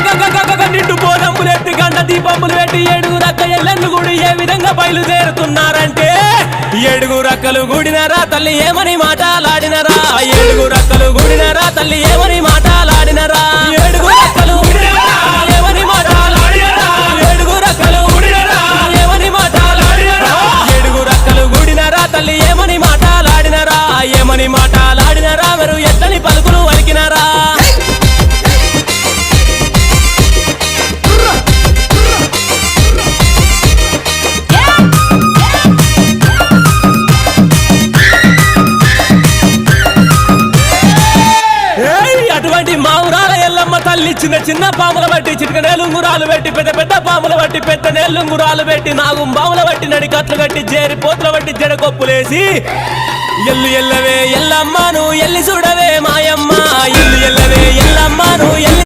నిండు బోనములు ఎత్తి గంట దీపములు పెట్టి ఏడుగురు అక్క ఎల్లెన్ను గుడి ఏ విధంగా బయలుదేరుతున్నారంటే ఏడుగురు అక్కలు గుడినరా తల్లి ఏమని మాటలాడినరా ఏడుగురు అక్కలు గుడినరా తల్లి ఏమని మాటలాడినరా ఏడుగురు అక్కలు ఏమని మాటలాడినరా ఏడుగురు అక్కలు ఏమని మాటలాడినరా ఏడుగురు అక్కలు గుడినరా తల్లి ఏమని మాటలాడినరా ఏమని మాటలాడినరా మీరు ఎట్లని పలుకులు వలికినరా తల్లి చిన్న చిన్న పాముల బట్టి చిటికనేలుంగురాలు పెట్టి పెద్ద పెద్ద పాముల బట్టి పెద్ద నేలుంగురాలు పెట్టి నాగు బాముల బట్టి నడికట్లు కట్టి జేరి పోతుల బట్టి జడకొప్పులేసి ఎల్లు ఎల్లవే ఎల్లమ్మను ఎల్లి చూడవే మాయమ్మ ఎల్లు ఎల్లవే ఎల్లమ్మను ఎల్లి